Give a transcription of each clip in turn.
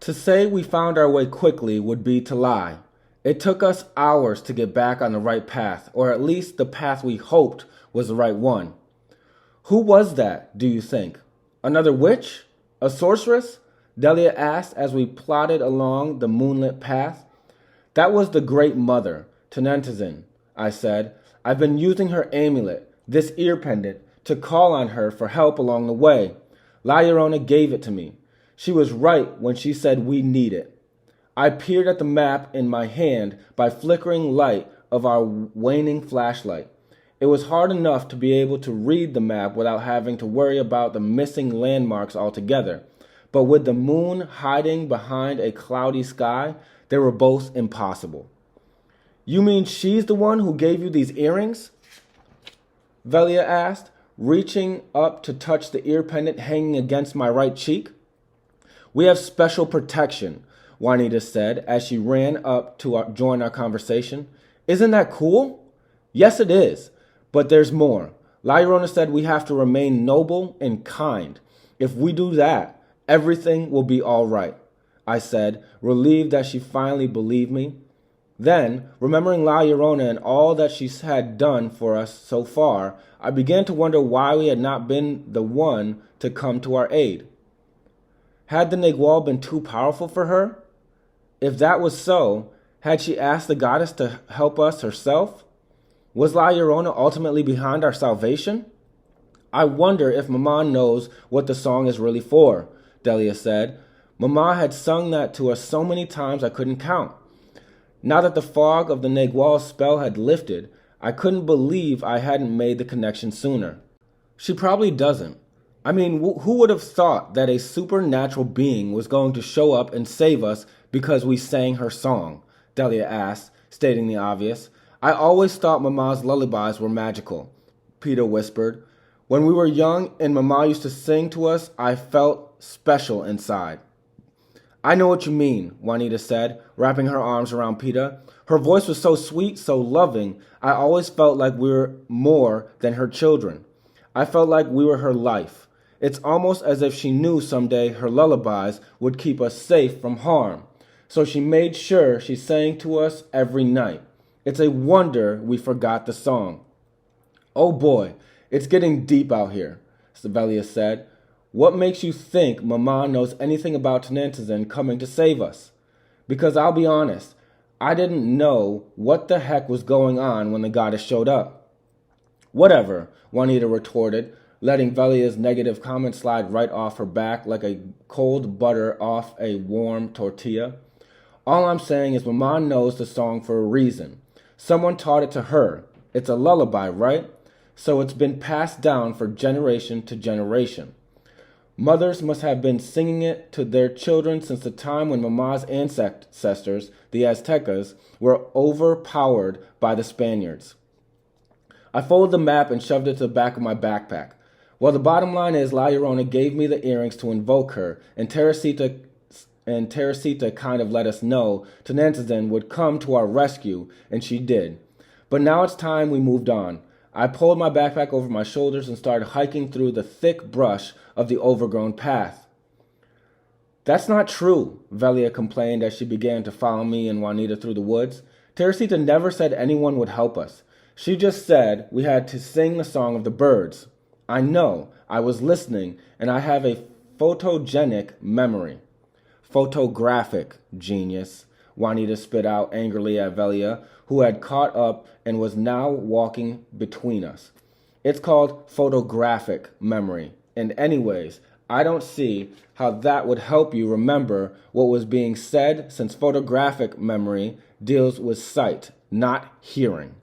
To say we found our way quickly would be to lie. It took us hours to get back on the right path, or at least the path we hoped was the right one. Who was that, do you think? Another witch? A sorceress? Delia asked as we plodded along the moonlit path. That was the Great Mother, Tenentizin, I said. I've been using her amulet, this ear pendant, to call on her for help along the way. La Llorona gave it to me. She was right when she said we need it. I peered at the map in my hand by flickering light of our waning flashlight. It was hard enough to be able to read the map without having to worry about the missing landmarks altogether. But with the moon hiding behind a cloudy sky, they were both impossible. You mean she's the one who gave you these earrings? Velia asked, reaching up to touch the ear pendant hanging against my right cheek. We have special protection, Juanita said as she ran up to join our conversation. Isn't that cool? Yes, it is. But there's more. La Llorona said we have to remain noble and kind. If we do that, everything will be all right, I said, relieved that she finally believed me. Then, remembering La Llorona and all that she had done for us so far, I began to wonder why we had not been the one to come to our aid. Had the Nagual been too powerful for her? If that was so, had she asked the goddess to help us herself? Was La Llorona ultimately behind our salvation? I wonder if Mama knows what the song is really for, Delia said. Mama had sung that to us so many times I couldn't count. Now that the fog of the Nagual spell had lifted, I couldn't believe I hadn't made the connection sooner. She probably doesn't. I mean, who would have thought that a supernatural being was going to show up and save us because we sang her song? Delia asked, stating the obvious. I always thought Mama's lullabies were magical, Peter whispered. When we were young and Mama used to sing to us, I felt special inside. I know what you mean, Juanita said, wrapping her arms around Peter. Her voice was so sweet, so loving, I always felt like we were more than her children. I felt like we were her life. It's almost as if she knew someday her lullabies would keep us safe from harm. So she made sure she sang to us every night. It's a wonder we forgot the song. Oh boy, it's getting deep out here, Savelia said. What makes you think Mama knows anything about Tenentizin coming to save us? Because I'll be honest, I didn't know what the heck was going on when the goddess showed up. Whatever, Juanita retorted, letting Velia's negative comment slide right off her back like a cold butter off a warm tortilla. All I'm saying is Mama knows the song for a reason. Someone taught it to her. It's a lullaby, right? So it's been passed down for generation to generation. Mothers must have been singing it to their children since the time when Mama's ancestors, the Aztecas, were overpowered by the Spaniards. I folded the map and shoved it to the back of my backpack. Well, the bottom line is La Llorona gave me the earrings to invoke her, and Teresita kind of let us know Tenentizin would come to our rescue, and she did. But now it's time we moved on. I pulled my backpack over my shoulders and started hiking through the thick brush of the overgrown path. That's not true, Velia complained as she began to follow me and Juanita through the woods. Teresita never said anyone would help us. She just said we had to sing the song of the birds. I know, I was listening, and I have a photogenic memory. Photographic, genius, Juanita spit out angrily at Velia, who had caught up and was now walking between us. It's called photographic memory. And anyways, I don't see how that would help you remember what was being said since photographic memory deals with sight, not hearing.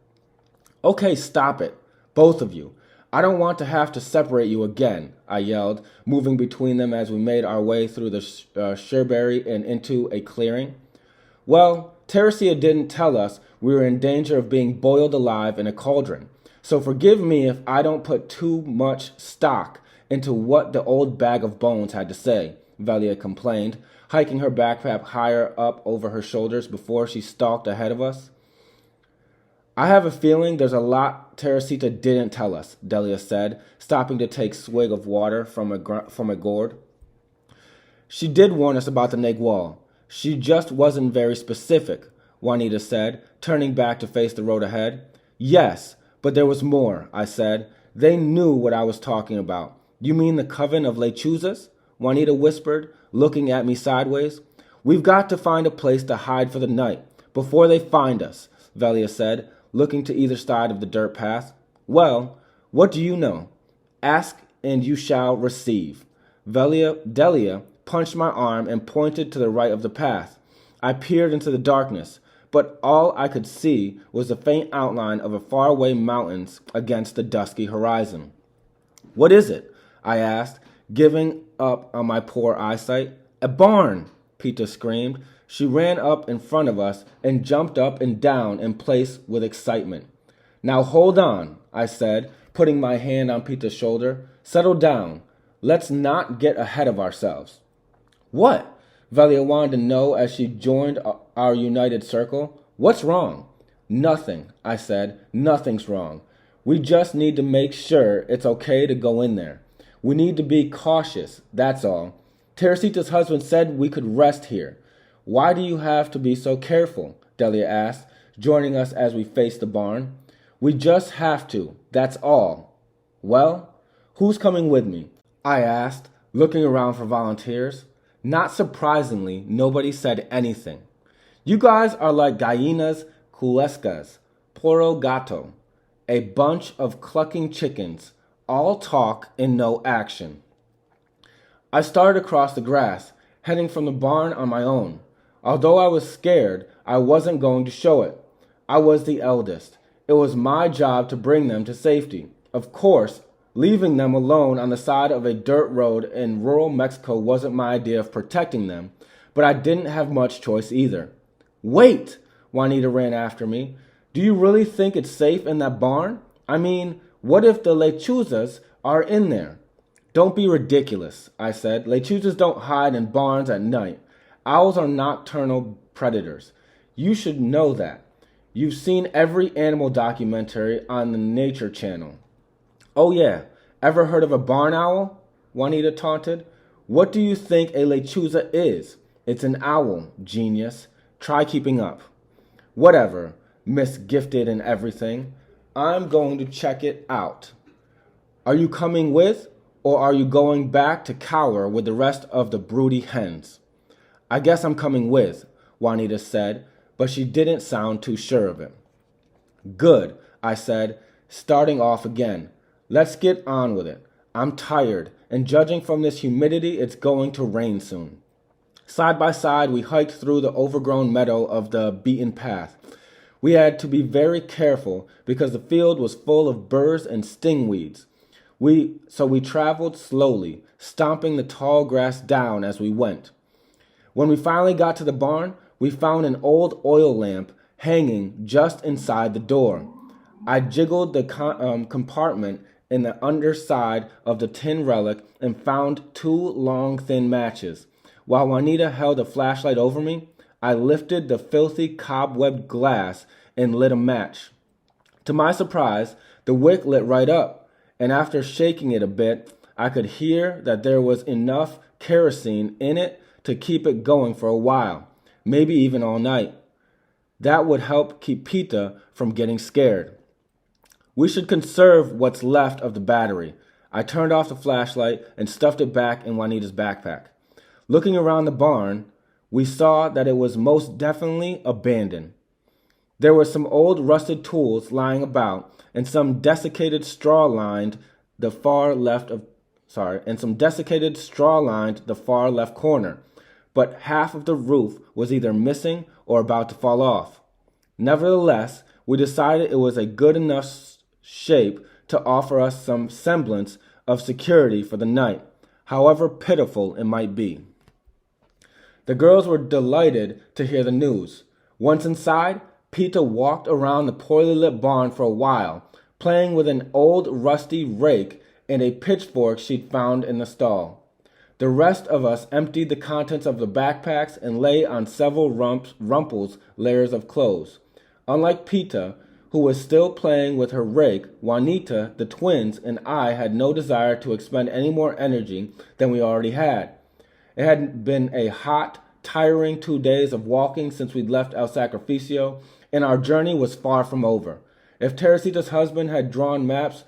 Okay, stop it, both of you. I don't want to have to separate you again, I yelled, moving between them as we made our way through the shrubbery and into a clearing. Well, Teresia didn't tell us we were in danger of being boiled alive in a cauldron, so forgive me if I don't put too much stock into what the old bag of bones had to say, Velia complained, hiking her backpack higher up over her shoulders before she stalked ahead of us. I have a feeling there's a lot Teresita didn't tell us, Delia said, stopping to take a swig of water from a gourd. She did warn us about the Nagual. She just wasn't very specific, Juanita said, turning back to face the road ahead. Yes, but there was more, I said. They knew what I was talking about. You mean the coven of lechuzas? Juanita whispered, looking at me sideways. We've got to find a place to hide for the night, before they find us, Velia said, looking to either side of the dirt path. Well, what do you know? Ask and you shall receive. Delia punched my arm and pointed to the right of the path. I peered into the darkness, but all I could see was the faint outline of a faraway mountains against the dusky horizon. What is it? I asked, giving up on my poor eyesight. A barn, Pita screamed. She ran up in front of us and jumped up and down in place with excitement. Now hold on, I said, putting my hand on Pita's shoulder. Settle down. Let's not get ahead of ourselves. What? Velia wanted to know as she joined our united circle. What's wrong? Nothing, I said. Nothing's wrong. We just need to make sure it's okay to go in there. We need to be cautious, that's all. Teresita's husband said we could rest here. Why do you have to be so careful? Delia asked, joining us as we faced the barn. We just have to, that's all. Well, who's coming with me? I asked, looking around for volunteers. Not surprisingly, nobody said anything. You guys are like gallinas culescas, puro gato, a bunch of clucking chickens, all talk and no action. I started across the grass, heading from the barn on my own. Although I was scared, I wasn't going to show it. I was the eldest. It was my job to bring them to safety. Of course, leaving them alone on the side of a dirt road in rural Mexico wasn't my idea of protecting them, but I didn't have much choice either. Wait! Juanita ran after me. Do you really think it's safe in that barn? I mean, what if the lechuzas are in there? Don't be ridiculous, I said. Lechuzas don't hide in barns at night. Owls are nocturnal predators. You should know that. You've seen every animal documentary on the Nature Channel. Oh yeah, ever heard of a barn owl? Juanita taunted. What do you think a lechuza is? It's an owl, genius. Try keeping up. Whatever, Miss Gifted and everything. I'm going to check it out. Are you coming with, or are you going back to cower with the rest of the broody hens? I guess I'm coming with, Juanita said, but she didn't sound too sure of it. Good, I said, starting off again. Let's get on with it. I'm tired, and judging from this humidity, it's going to rain soon. Side by side, we hiked through the overgrown meadow of the beaten path. We had to be very careful because the field was full of burrs and stingweeds. So we traveled slowly, stomping the tall grass down as we went. When we finally got to the barn, we found an old oil lamp hanging just inside the door. I jiggled the compartment in the underside of the tin relic and found 2 long, thin matches. While Juanita held a flashlight over me, I lifted the filthy cobwebbed glass and lit a match. To my surprise, the wick lit right up, and after shaking it a bit, I could hear that there was enough kerosene in it to keep it going for a while, maybe even all night. That would help keep Pita from getting scared. We should conserve what's left of the battery. I turned off the flashlight and stuffed it back in Juanita's backpack. Looking around the barn, we saw that it was most definitely abandoned. There were some old rusted tools lying about, and some desiccated straw lined the far left corner, but half of the roof was either missing or about to fall off. Nevertheless, we decided it was a good enough shape to offer us some semblance of security for the night, however pitiful it might be. The girls were delighted to hear the news. Once inside, Pita walked around the poorly lit barn for a while, playing with an old rusty rake and a pitchfork she'd found in the stall. The rest of us emptied the contents of the backpacks and lay on several rumples layers of clothes. Unlike Pita, who was still playing with her rake, Juanita, the twins, and I had no desire to expend any more energy than we already had. It had been a hot, tiring 2 days of walking since we'd left El Sacrificio, and our journey was far from over. If Teresita's husband's hand-drawn maps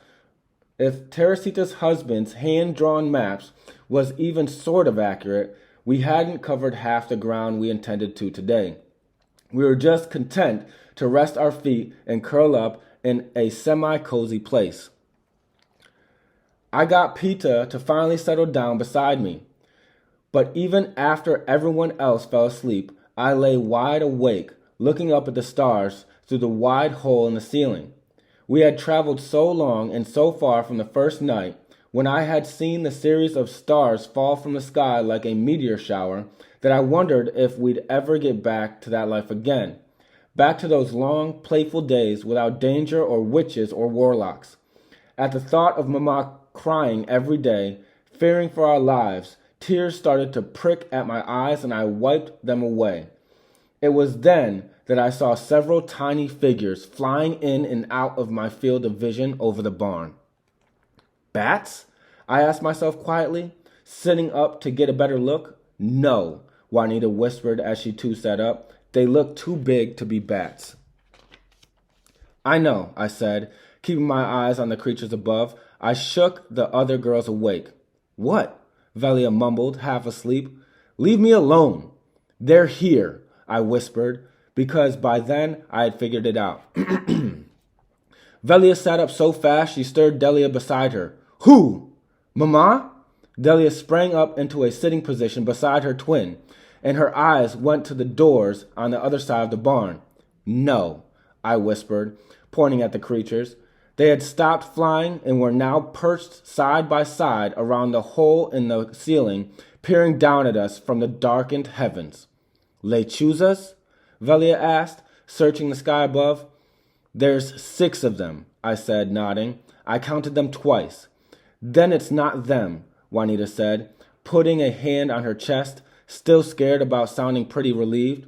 was even sort of accurate, we hadn't covered half the ground we intended to today. We were just content to rest our feet and curl up in a semi-cozy place. I got Pita to finally settle down beside me. But even after everyone else fell asleep, I lay wide awake, looking up at the stars through the wide hole in the ceiling. We had traveled so long and so far from the first night, when I had seen the series of stars fall from the sky like a meteor shower, that I wondered if we'd ever get back to that life again. Back to those long, playful days without danger or witches or warlocks. At the thought of Mama crying every day, fearing for our lives, tears started to prick at my eyes and I wiped them away. It was then that I saw several tiny figures flying in and out of my field of vision over the barn. Bats? I asked myself quietly, sitting up to get a better look. No, Juanita whispered as she too sat up. They look too big to be bats. I know, I said, keeping my eyes on the creatures above. I shook the other girls awake. What? Velia mumbled, half asleep. Leave me alone. They're here, I whispered, because by then I had figured it out. Velia sat up so fast she stirred Delia beside her. Who? Mama? Delia sprang up into a sitting position beside her twin, and her eyes went to the doors on the other side of the barn. No, I whispered, pointing at the creatures. They had stopped flying and were now perched side by side around the hole in the ceiling, peering down at us from the darkened heavens. Lechuzas? Velia asked, searching the sky above. There's 6 of them, I said, nodding. I counted them twice. Then it's not them, Juanita said, putting a hand on her chest, still scared about sounding pretty relieved.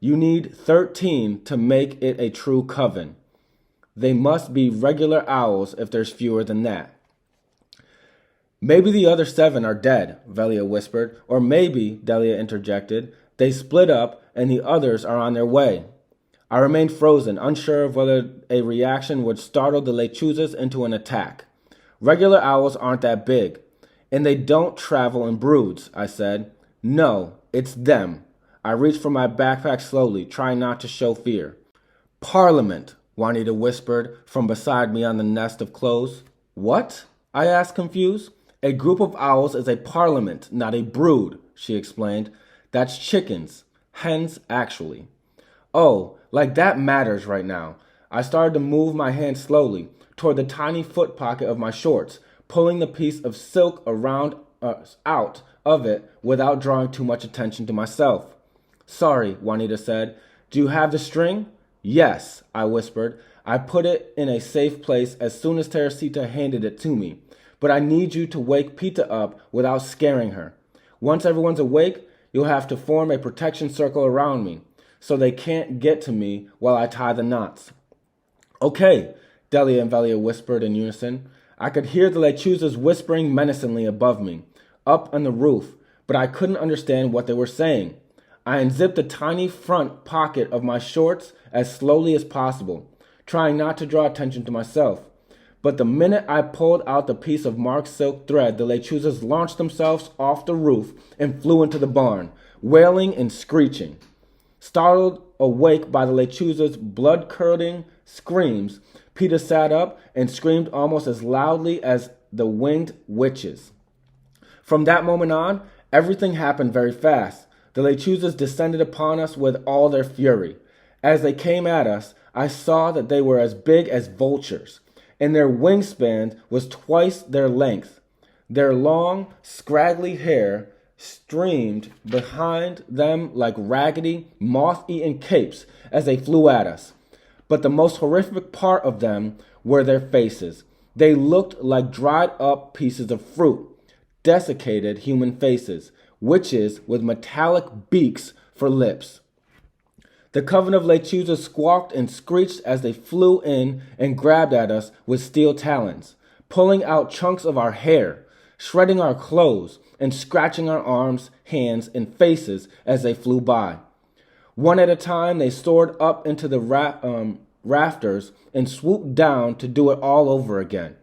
You need 13 to make it a true coven. They must be regular owls if there's fewer than that. Maybe the other 7 are dead, Velia whispered, or maybe, Delia interjected, they split up and the others are on their way. I remained frozen, unsure of whether a reaction would startle the lechuzas into an attack. Regular owls aren't that big, and they don't travel in broods, I said. No, it's them. I reached for my backpack slowly, trying not to show fear. Parliament, Juanita whispered from beside me on the nest of clothes. What? I asked, confused. A group of owls is a parliament, not a brood, she explained. That's chickens. Hens, actually. Oh, like that matters right now. I started to move my hand slowly toward the tiny foot pocket of my shorts, pulling the piece of silk around out of it without drawing too much attention to myself. Sorry, Juanita said. Do you have the string? Yes, I whispered. I put it in a safe place as soon as Teresita handed it to me. But I need you to wake Pita up without scaring her. Once everyone's awake, you'll have to form a protection circle around me, so they can't get to me while I tie the knots. Okay, Delia and Velia whispered in unison. I could hear the lechuzas whispering menacingly above me, up on the roof, but I couldn't understand what they were saying. I unzipped the tiny front pocket of my shorts as slowly as possible, trying not to draw attention to myself. But the minute I pulled out the piece of marked silk thread, the lechuzas launched themselves off the roof and flew into the barn, wailing and screeching. Startled awake by the lechuzas' blood-curdling screams, Pita sat up and screamed almost as loudly as the winged witches. From that moment on, everything happened very fast. The lechuzas descended upon us with all their fury. As they came at us, I saw that they were as big as vultures, and their wingspan was twice their length. Their long, scraggly hair streamed behind them like raggedy, moth-eaten capes as they flew at us. But the most horrific part of them were their faces. They looked like dried-up pieces of fruit, desiccated human faces, witches with metallic beaks for lips. The coven of lechuzas squawked and screeched as they flew in and grabbed at us with steel talons, pulling out chunks of our hair, shredding our clothes, and scratching our arms, hands, and faces as they flew by. One at a time, they soared up into the rafters and swooped down to do it all over again.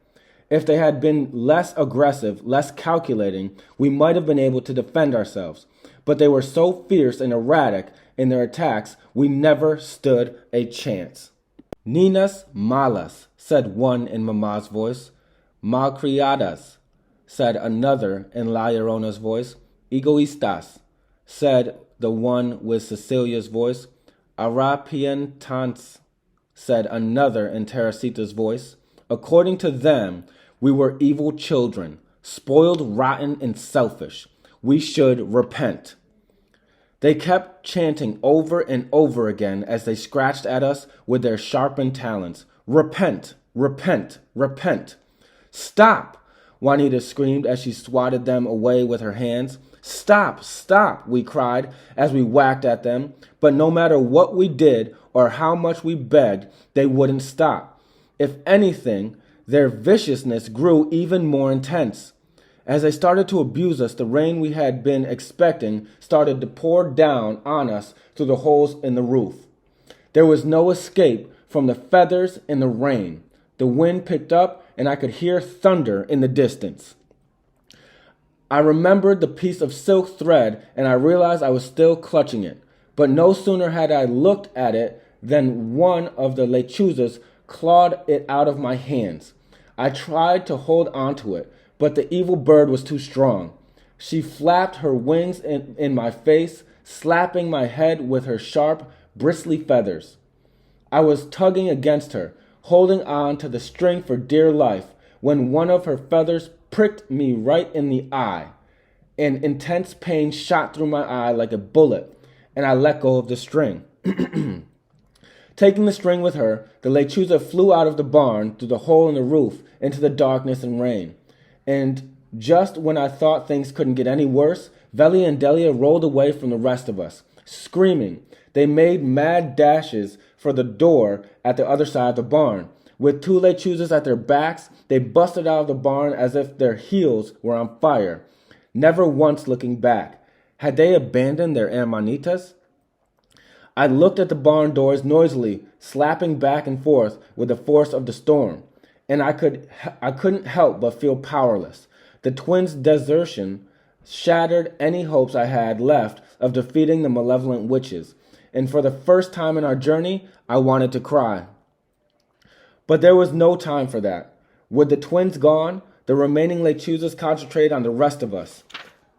If they had been less aggressive, less calculating, we might have been able to defend ourselves. But they were so fierce and erratic in their attacks, we never stood a chance. Ninas malas, said one in Mama's voice. Malcriadas, said another in La Llorona's voice. Egoístas, said the one with Cecilia's voice. Arrepientantes, said another in Teresita's voice. According to them, we were evil children, spoiled, rotten, and selfish. We should repent. They kept chanting over and over again as they scratched at us with their sharpened talons. Repent, repent, repent. Stop, Juanita screamed as she swatted them away with her hands. Stop, stop, we cried as we whacked at them. But no matter what we did or how much we begged, they wouldn't stop. If anything, their viciousness grew even more intense. As they started to abuse us, the rain we had been expecting started to pour down on us through the holes in the roof. There was no escape from the feathers and the rain. The wind picked up, and I could hear thunder in the distance. I remembered the piece of silk thread, and I realized I was still clutching it. But no sooner had I looked at it than one of the lechuzas clawed it out of my hands. I tried to hold onto it, but the evil bird was too strong. She flapped her wings in my face, slapping my head with her sharp, bristly feathers. I was tugging against her, holding on to the string for dear life, when one of her feathers pricked me right in the eye. An intense pain shot through my eye like a bullet, and I let go of the string. Taking the string with her, the lechuza flew out of the barn through the hole in the roof into the darkness and rain. And just when I thought things couldn't get any worse, Veli and Delia rolled away from the rest of us, screaming. They made mad dashes for the door at the other side of the barn. With two lechuzas at their backs, they busted out of the barn as if their heels were on fire, never once looking back. Had they abandoned their hermanitas? I looked at the barn doors noisily, slapping back and forth with the force of the storm, and I couldn't help but feel powerless. The twins' desertion shattered any hopes I had left of defeating the malevolent witches, and for the first time in our journey, I wanted to cry. But there was no time for that. With the twins gone, the remaining lechuzas concentrated on the rest of us.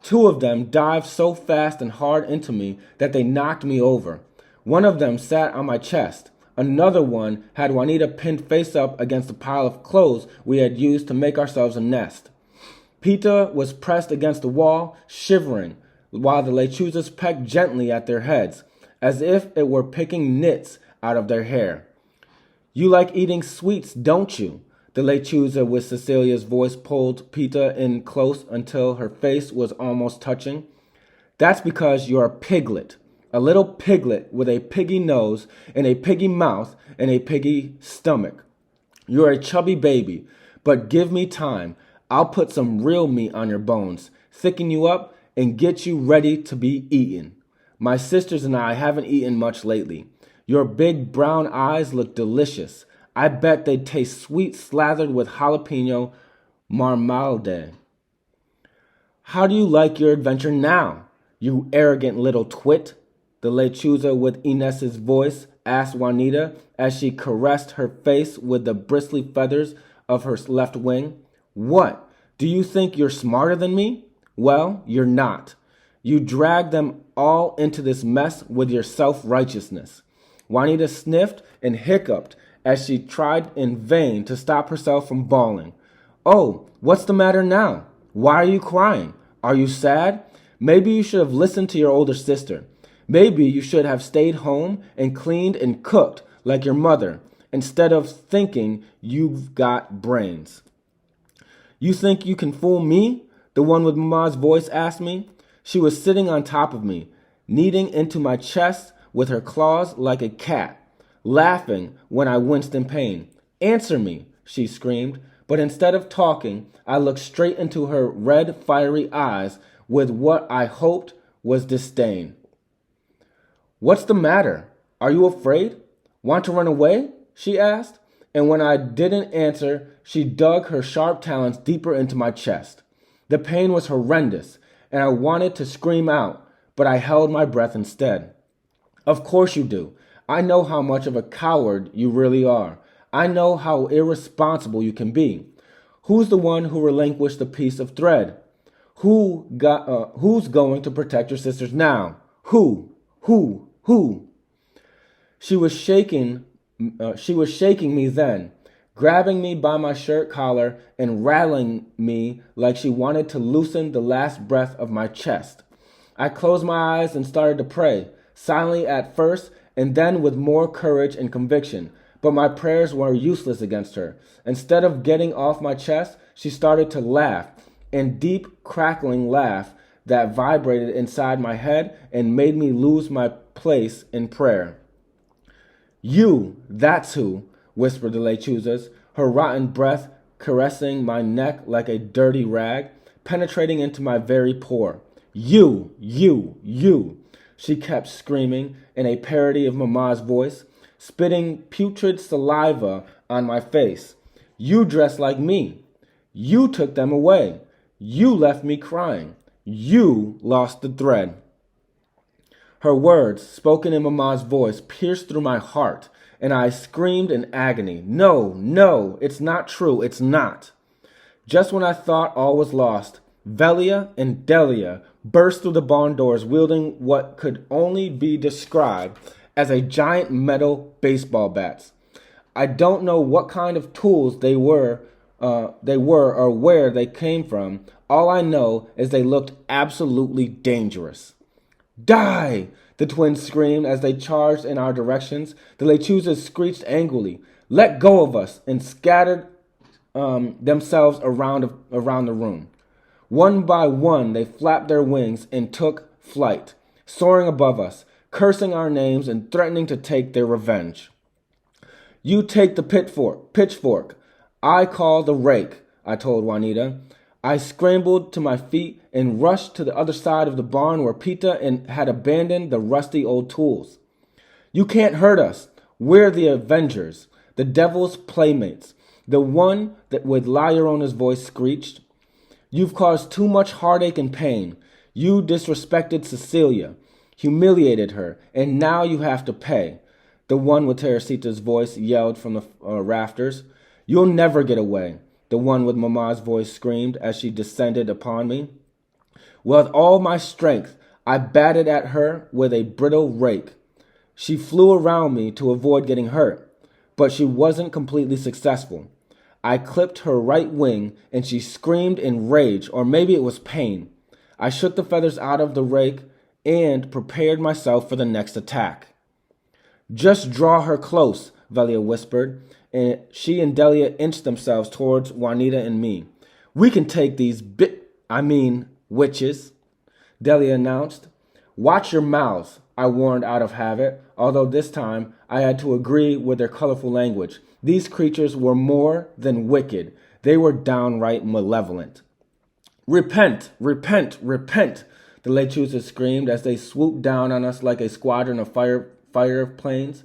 Two of them dived so fast and hard into me that they knocked me over. One of them sat on my chest. Another one had Juanita pinned face up against a pile of clothes we had used to make ourselves a nest. Pita was pressed against the wall, shivering, while the lechuzas pecked gently at their heads, as if it were picking nits out of their hair. You like eating sweets, don't you? The lechuza with Cecilia's voice pulled Pita in close until her face was almost touching. That's because you're a piglet. A little piglet with a piggy nose and a piggy mouth and a piggy stomach. You're a chubby baby, but give me time. I'll put some real meat on your bones, thicken you up, and get you ready to be eaten. My sisters and I haven't eaten much lately. Your big brown eyes look delicious. I bet they'd taste sweet slathered with jalapeno marmalade. How do you like your adventure now, you arrogant little twit? The lechuza with Inez's voice asked Juanita as she caressed her face with the bristly feathers of her left wing. What? Do you think you're smarter than me? Well, you're not. You dragged them all into this mess with your self-righteousness. Juanita sniffed and hiccuped as she tried in vain to stop herself from bawling. Oh, what's the matter now? Why are you crying? Are you sad? Maybe you should have listened to your older sister. Maybe you should have stayed home and cleaned and cooked like your mother, instead of thinking you've got brains. You think you can fool me? The one with Mama's voice asked me. She was sitting on top of me, kneading into my chest with her claws like a cat, laughing when I winced in pain. Answer me, she screamed, but instead of talking, I looked straight into her red, fiery eyes with what I hoped was disdain. "What's the matter? Are you afraid? Want to run away?" she asked, and when I didn't answer, she dug her sharp talons deeper into my chest. The pain was horrendous, and I wanted to scream out, but I held my breath instead. "Of course you do. I know how much of a coward you really are. I know how irresponsible you can be. Who's the one who relinquished the piece of thread? Who's going to protect your sisters now? Who?" She was shaking me then, grabbing me by my shirt collar and rattling me like she wanted to loosen the last breath of my chest. I closed my eyes and started to pray, silently at first and then with more courage and conviction. But my prayers were useless against her. Instead of getting off my chest, she started to laugh, and deep, crackling laugh that vibrated inside my head and made me lose my place in prayer. "You, that's who," whispered the lechuzas, her rotten breath caressing my neck like a dirty rag, penetrating into my very pore. "You, she kept screaming in a parody of Mama's voice, spitting putrid saliva on my face. "You dress like me. You took them away. You left me crying. You lost the thread." Her words, spoken in Mama's voice, pierced through my heart, and I screamed in agony. No, it's not true, it's not. Just when I thought all was lost, Velia and Delia burst through the barn doors wielding what could only be described as a giant metal baseball bats. I don't know what kind of tools they were or where they came from. All I know is they looked absolutely dangerous. "Die!" the twins screamed as they charged in our directions. The lechuzas screeched angrily, "Let go of us," and scattered themselves around the room. One by one, they flapped their wings and took flight, soaring above us, cursing our names and threatening to take their revenge. "You take the pitchfork. I call the rake," I told Juanita. I scrambled to my feet and rushed to the other side of the barn where Pita had abandoned the rusty old tools. "You can't hurt us. We're the Avengers, the devil's playmates," the one that with La Llorona's voice screeched. "You've caused too much heartache and pain. You disrespected Cecilia, humiliated her, and now you have to pay," the one with Teresita's voice yelled from the rafters. "You'll never get away," the one with Mama's voice screamed as she descended upon me. With all my strength, I batted at her with a brittle rake. She flew around me to avoid getting hurt, but she wasn't completely successful. I clipped her right wing, and she screamed in rage, or maybe it was pain. I shook the feathers out of the rake and prepared myself for the next attack. "Just draw her close," Velia whispered, and she and Delia inched themselves towards Juanita and me. "We can take these witches," Delia announced. "Watch your mouths," I warned out of habit, although this time I had to agree with their colorful language. These creatures were more than wicked. They were downright malevolent. "Repent, repent, repent," the lechuzas screamed as they swooped down on us like a squadron of fire planes.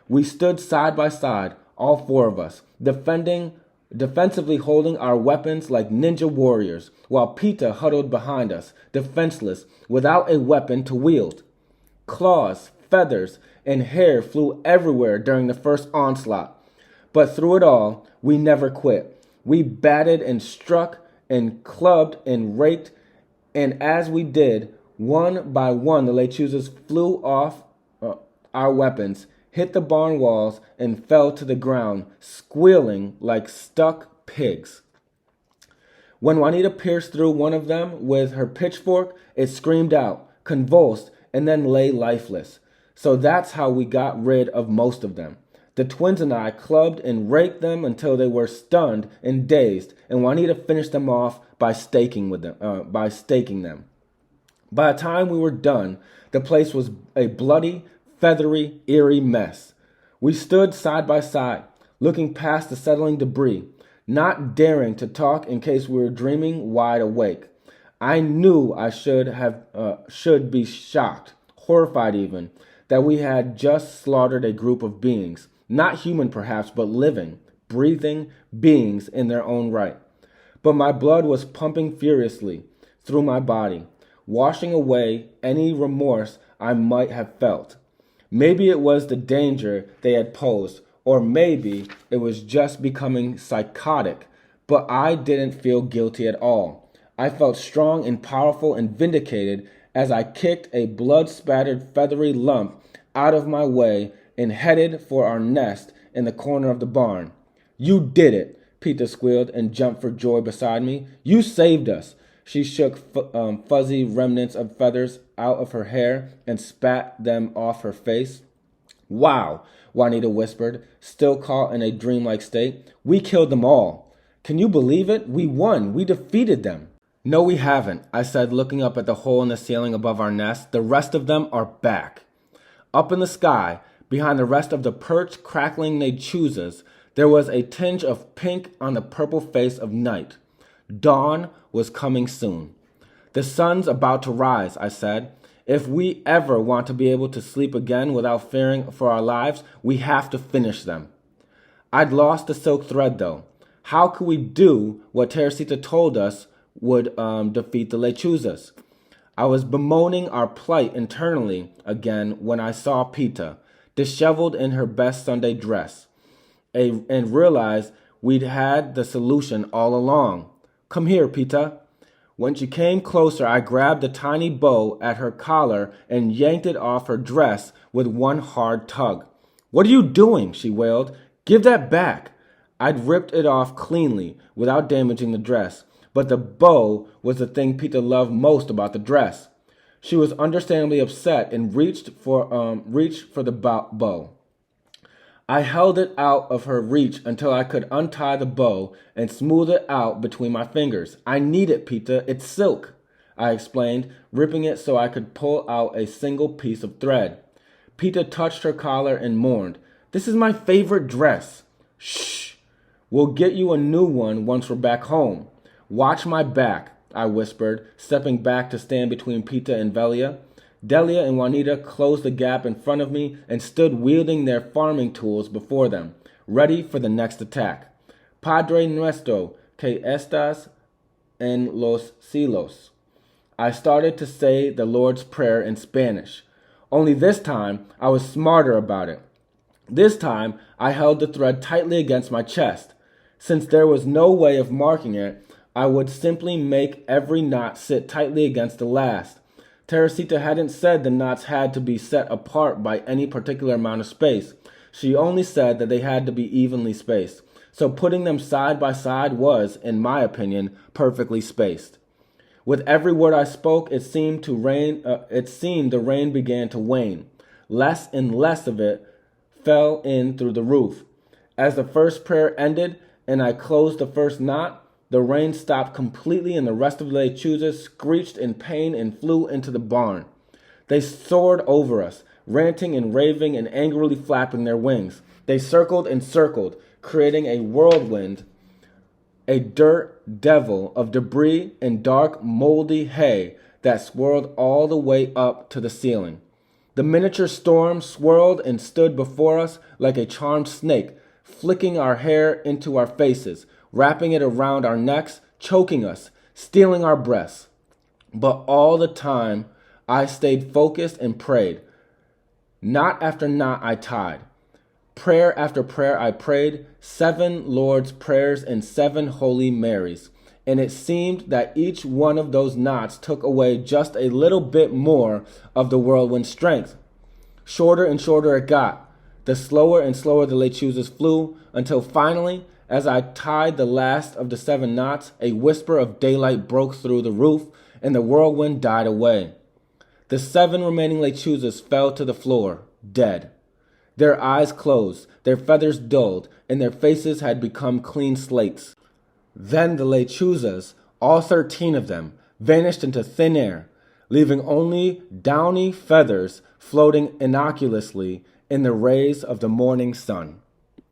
We stood side by side, all four of us, defensively holding our weapons like ninja warriors, while Pita huddled behind us, defenseless, without a weapon to wield. Claws, feathers, and hair flew everywhere during the first onslaught. But through it all, we never quit. We batted and struck and clubbed and raked, and as we did, one by one the lechuzas flew off our weapons, hit the barn walls, and fell to the ground, squealing like stuck pigs. When Juanita pierced through one of them with her pitchfork, it screamed out, convulsed, and then lay lifeless. So that's how we got rid of most of them. The twins and I clubbed and raked them until they were stunned and dazed, and Juanita finished them off by staking them. By the time we were done, the place was a bloody, feathery, eerie mess. We stood side by side, looking past the settling debris, not daring to talk in case we were dreaming wide awake. I knew I should be shocked, horrified even, that we had just slaughtered a group of beings, not human perhaps, but living, breathing beings in their own right. But my blood was pumping furiously through my body, washing away any remorse I might have felt. Maybe it was the danger they had posed, or maybe it was just becoming psychotic, but I didn't feel guilty at all. I felt strong and powerful and vindicated as I kicked a blood-spattered feathery lump out of my way and headed for our nest in the corner of the barn. "You did it," Peter squealed and jumped for joy beside me. "You saved us." She shook fuzzy remnants of feathers out of her hair and spat them off her face. "Wow," Juanita whispered, still caught in a dreamlike state. "We killed them all. Can you believe it? We won. We defeated them." "No, we haven't," I said, looking up at the hole in the ceiling above our nest. "The rest of them are back." Up in the sky, behind the rest of the perched, crackling lechuzas, there was a tinge of pink on the purple face of night. Dawn was coming soon. "The sun's about to rise," I said. "If we ever want to be able to sleep again without fearing for our lives, we have to finish them." I'd lost the silk thread, though. How could we do what Teresita told us would defeat the lechuzas? I was bemoaning our plight internally again when I saw Pita, disheveled in her best Sunday dress, and realized we'd had the solution all along. "Come here, Pita." When she came closer, I grabbed the tiny bow at her collar and yanked it off her dress with one hard tug. "What are you doing?" she wailed. "Give that back." I'd ripped it off cleanly without damaging the dress, but the bow was the thing Pita loved most about the dress. She was understandably upset and reached for the bow. I held it out of her reach until I could untie the bow and smooth it out between my fingers. "I need it, Pita. It's silk," I explained, ripping it so I could pull out a single piece of thread. Pita touched her collar and mourned, "This is my favorite dress." "Shh! We'll get you a new one once we're back home." "Watch my back," I whispered, stepping back to stand between Pita and Velia. Delia and Juanita closed the gap in front of me and stood wielding their farming tools before them, ready for the next attack. "Padre nuestro, que estás en los cielos." I started to say the Lord's Prayer in Spanish. Only this time, I was smarter about it. This time, I held the thread tightly against my chest. Since there was no way of marking it, I would simply make every knot sit tightly against the last. Teresita hadn't said the knots had to be set apart by any particular amount of space. She only said that they had to be evenly spaced. So putting them side by side was, in my opinion, perfectly spaced. With every word I spoke, it seemed the rain began to wane. Less and less of it fell in through the roof. As the first prayer ended and I closed the first knot, the rain stopped completely and the rest of the lechuzas screeched in pain and flew into the barn. They soared over us, ranting and raving and angrily flapping their wings. They circled and circled, creating a whirlwind, a dirt devil of debris and dark, moldy hay that swirled all the way up to the ceiling. The miniature storm swirled and stood before us like a charmed snake, flicking our hair into our faces, wrapping it around our necks, choking us, stealing our breaths. But all the time, I stayed focused and prayed. Knot after knot I tied. Prayer after prayer I prayed, 7 Lord's Prayers and 7 Holy Marys. And it seemed that each one of those knots took away just a little bit more of the whirlwind's strength. Shorter and shorter it got. The slower and slower the lechuzas flew, until finally, as I tied the last of the 7 knots, a whisper of daylight broke through the roof, and the whirlwind died away. The 7 remaining lechuzas fell to the floor, dead. Their eyes closed, their feathers dulled, and their faces had become clean slates. Then the lechuzas, all 13 of them, vanished into thin air, leaving only downy feathers floating innocuously in the rays of the morning sun.